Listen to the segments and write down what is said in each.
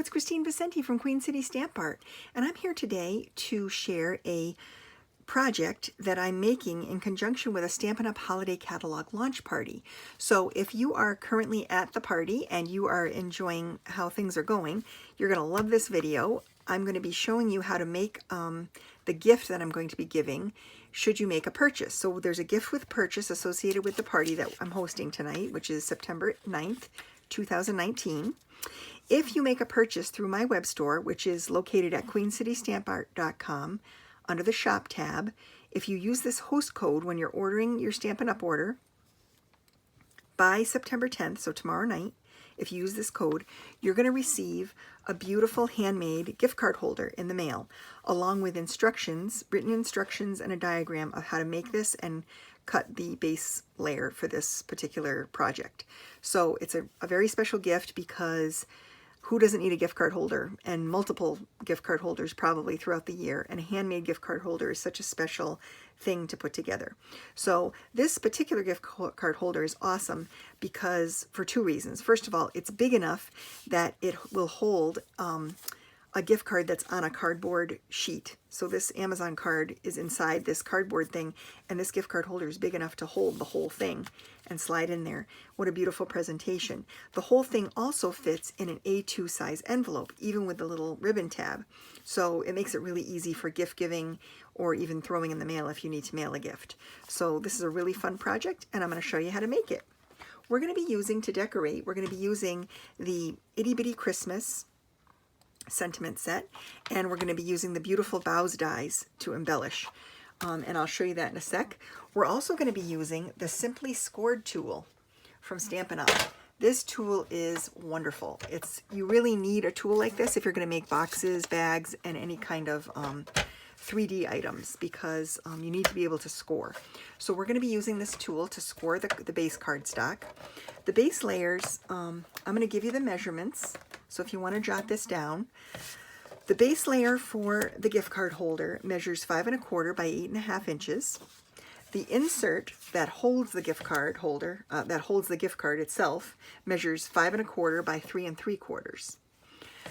it's Christine Vicente from Queen City Stamp Art, and I'm here today to share a project that I'm making in conjunction with a Stampin' Up! Holiday Catalog launch party. So if you are currently at the party and you are enjoying how things are going, you're going to love this video. I'm going to be showing you how to make the gift that I'm going to be giving should you make a purchase. So there's a gift with purchase associated with the party that I'm hosting tonight, which is September 9th, 2019. If you make a purchase through my web store, which is located at queencitystampart.com under the shop tab, if you use this host code when you're ordering your Stampin' Up! Order by September 10th, so tomorrow night, if you use this code, you're going to receive a beautiful handmade gift card holder in the mail, along with instructions, written instructions, and a diagram of how to make this and cut the base layer for this particular project. So it's a very special gift because who doesn't need a gift card holder, and multiple gift card holders probably throughout the year, and a handmade gift card holder is such a special thing to put together. So this particular gift card holder is awesome because for two reasons. First of all, it's big enough that it will hold a gift card that's on a cardboard sheet. So this Amazon card is inside this cardboard thing, and this gift card holder is big enough to hold the whole thing and slide in there. What a beautiful presentation. The whole thing also fits in an A2 size envelope, even with the little ribbon tab. So it makes it really easy for gift giving or even throwing in the mail if you need to mail a gift. So this is a really fun project, and I'm going to show you how to make it. We're going to be using, to decorate, we're going to be using the Itty Bitty Christmas sentiment set, and we're going to be using the beautiful Bows dies to embellish, and I'll show you that in a sec. We're also going to be using the Simply Scored tool from Stampin' Up! This tool is wonderful. You really need a tool like this if you're going to make boxes, bags, and any kind of 3D items, because you need to be able to score. So we're going to be using this tool to score the base cardstock. The base layers, I'm going to give you the measurements, so if you want to jot this down. The base layer for the gift card holder measures 5 1/4 by 8 1/2 inches. The insert that holds the gift card holder, that holds the gift card itself, measures 5 1/4 by 3 3/4.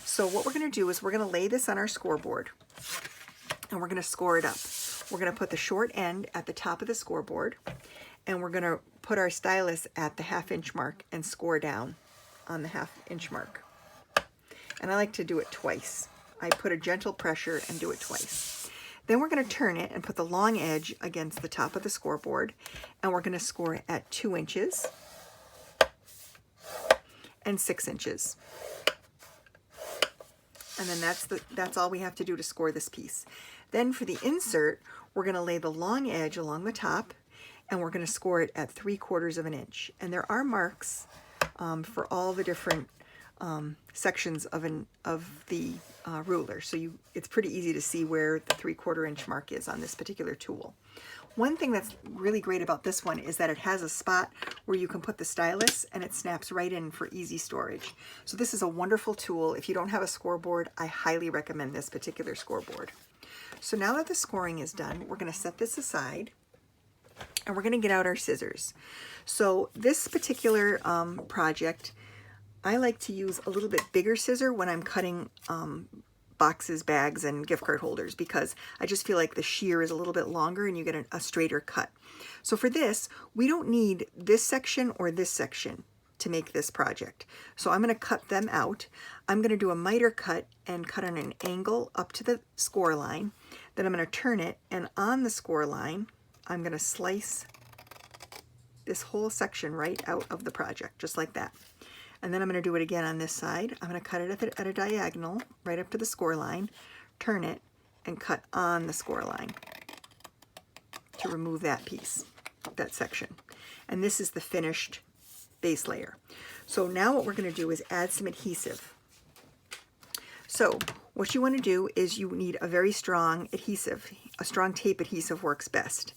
So what we're going to do is we're going to lay this on our scoreboard, and we're going to score it up. We're going to put the short end at the top of the scoreboard, and we're going to put our stylus at the 1/2 inch mark and score down on the 1/2 inch mark. And I like to do it twice. I put a gentle pressure and do it twice. Then we're going to turn it and put the long edge against the top of the scoreboard, and we're going to score at 2 inches and 6 inches. And then that's all we have to do to score this piece. Then for the insert, we're going to lay the long edge along the top, and we're going to score it at 3/4 of an inch. And there are marks for all the different sections of the ruler, so it's pretty easy to see where the 3/4 inch mark is on this particular tool. One thing that's really great about this one is that it has a spot where you can put the stylus, and it snaps right in for easy storage. So this is a wonderful tool. If you don't have a scoreboard, I highly recommend this particular scoreboard. So now that the scoring is done, we're going to set this aside, and we're going to get out our scissors. So this particular project, I like to use a little bit bigger scissor when I'm cutting boxes, bags, and gift card holders, because I just feel like the shear is a little bit longer and you get a straighter cut. So for this, we don't need this section or this section to make this project. So I'm going to cut them out. I'm going to do a miter cut and cut on an angle up to the score line. Then I'm going to turn it, and on the score line, I'm going to slice this whole section right out of the project, just like that. And then I'm going to do it again on this side. I'm going to cut it at a diagonal right up to the score line, turn it, and cut on the score line to remove that piece, that section. And this is the finished base layer. So now what we're going to do is add some adhesive. So what you want to do is you need a very strong adhesive. A strong tape adhesive works best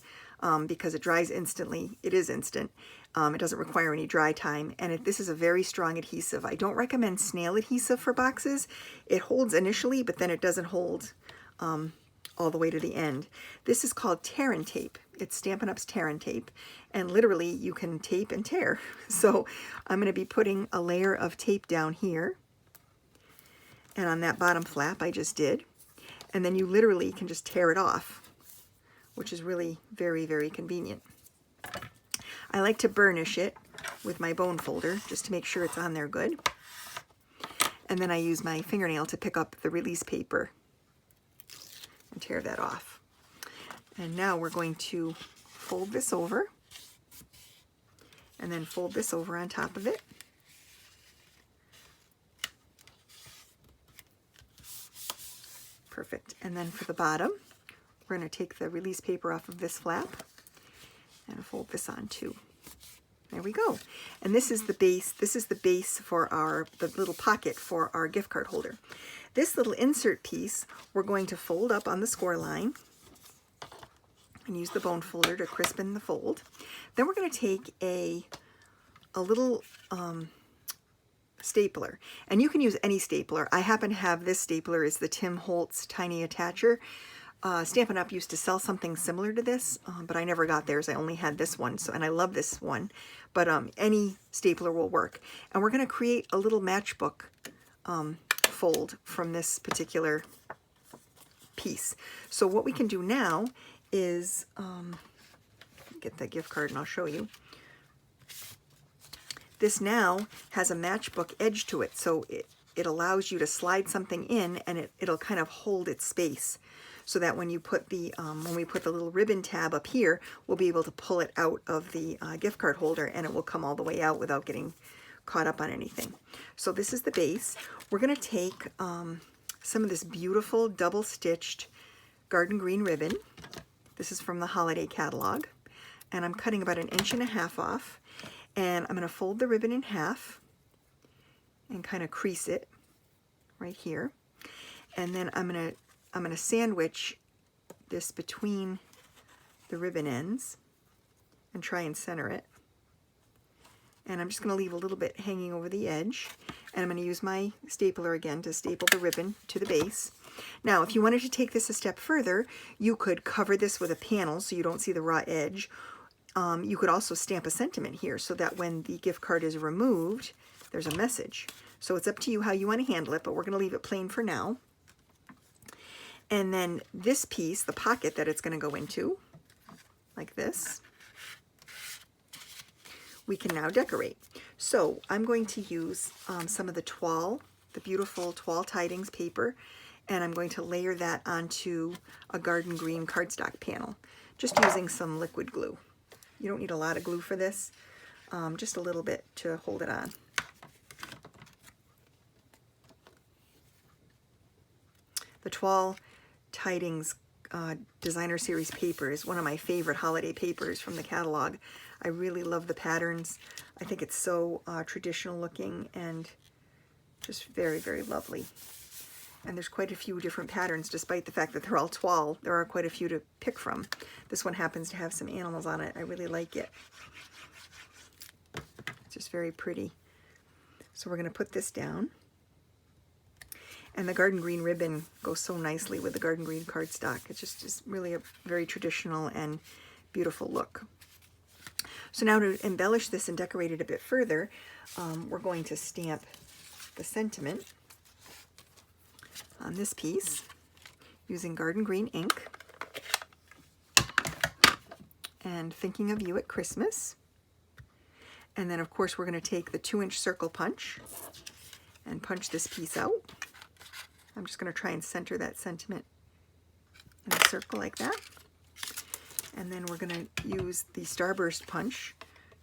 because it dries instantly. It is instant. It doesn't require any dry time, and this is a very strong adhesive. I don't recommend snail adhesive for boxes. It holds initially, but then it doesn't hold all the way to the end. This is called tear and tape. It's Stampin' Up's tear and tape, and literally you can tape and tear. So I'm going to be putting a layer of tape down here, And on that bottom flap I just did. And then you literally can just tear it off, which is really very, very convenient. I like to burnish it with my bone folder just to make sure it's on there good. And then I use my fingernail to pick up the release paper and tear that off. And now we're going to fold this over and then fold this over on top of it. Perfect. And then for the bottom, we're going to take the release paper off of this flap and fold this on too. There we go. And this is the base. This is the base for the little pocket for our gift card holder. This little insert piece we're going to fold up on the score line and use the bone folder to crispen the fold. Then we're going to take a little stapler, and you can use any stapler. I happen to have this stapler. Is the Tim Holtz Tiny Attacher. Stampin' Up! Used to sell something similar to this, but I never got theirs. I only had this one, and I love this one. But any stapler will work. And we're going to create a little matchbook fold from this particular piece. So what we can do now is get the gift card and I'll show you. This now has a matchbook edge to it, so it allows you to slide something in, and it'll kind of hold its space, so that when you put the when we put the little ribbon tab up here, we'll be able to pull it out of the gift card holder, and it will come all the way out without getting caught up on anything. So this is the base. We're going to take some of this beautiful double-stitched garden green ribbon. This is from the holiday catalog, and I'm cutting about 1.5 inches off. And I'm going to fold the ribbon in half and kind of crease it right here. And then I'm going to sandwich this between the ribbon ends and try and center it. And I'm just going to leave a little bit hanging over the edge. And I'm going to use my stapler again to staple the ribbon to the base. Now, if you wanted to take this a step further, you could cover this with a panel so you don't see the raw edge. You could also stamp a sentiment here so that when the gift card is removed, there's a message. So it's up to you how you want to handle it, but we're going to leave it plain for now. And then this piece, the pocket that it's going to go into, like this, we can now decorate. So I'm going to use some of the toile, the beautiful toile tidings paper, and I'm going to layer that onto a garden green cardstock panel, just using some liquid glue. You don't need a lot of glue for this, just a little bit to hold it on. The Toile Tidings Designer Series paper is one of my favorite holiday papers from the catalog. I really love the patterns. I think it's so traditional looking and just very, very lovely. And there's quite a few different patterns, despite the fact that they're all toile. There are quite a few to pick from. This one happens to have some animals on it. I really like it. It's just very pretty. So we're going to put this down. And the garden green ribbon goes so nicely with the garden green cardstock. It's just really a very traditional and beautiful look. So now to embellish this and decorate it a bit further, we're going to stamp the sentiment on this piece using garden green ink and Thinking of You at Christmas. And then of course we're going to take the 2-inch circle punch and punch this piece out. I'm just going to try and center that sentiment in a circle like that. And then we're going to use the Starburst punch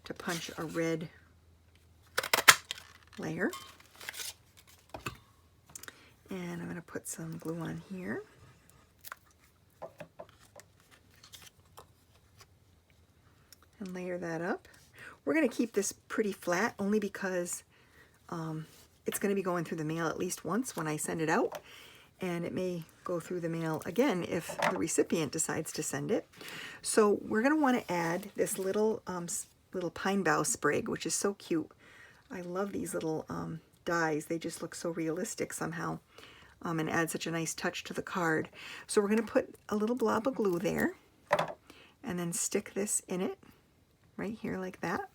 to punch a red layer. And I'm going to put some glue on here. And layer that up. We're going to keep this pretty flat only because it's going to be going through the mail at least once when I send it out. And it may go through the mail again if the recipient decides to send it. So we're going to want to add this little pine bough sprig, which is so cute. I love these little dies. They just look so realistic somehow, and add such a nice touch to the card. So we're going to put a little blob of glue there and then stick this in it right here like that,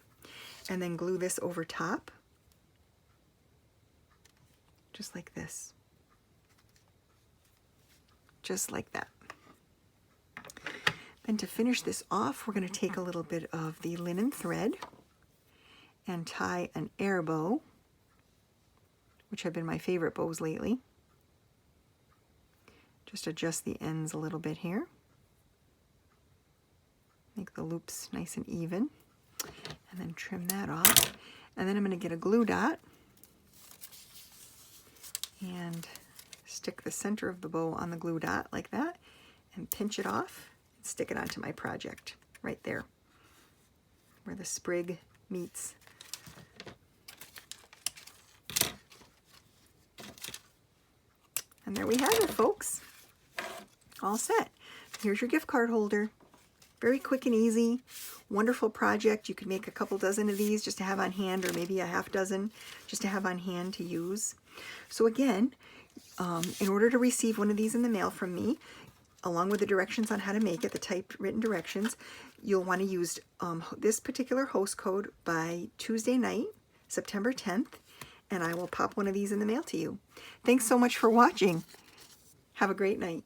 and then glue this over top just like this. just like that. Then to finish this off, we're going to take a little bit of the linen thread and tie an air bow, which have been my favorite bows lately. Just adjust the ends a little bit here. Make the loops nice and even, and then trim that off. And then I'm going to get a glue dot and stick the center of the bow on the glue dot like that, and pinch it off and stick it onto my project right there where the sprig meets. And there we have it, folks. All set. Here's your gift card holder. Very quick and easy, wonderful project. You could make a couple dozen of these just to have on hand, or maybe a half dozen just to have on hand to use. So again, in order to receive one of these in the mail from me, along with the directions on how to make it, the typed written directions, you'll want to use this particular host code by Tuesday night, September 10th, and I will pop one of these in the mail to you. Thanks so much for watching. Have a great night.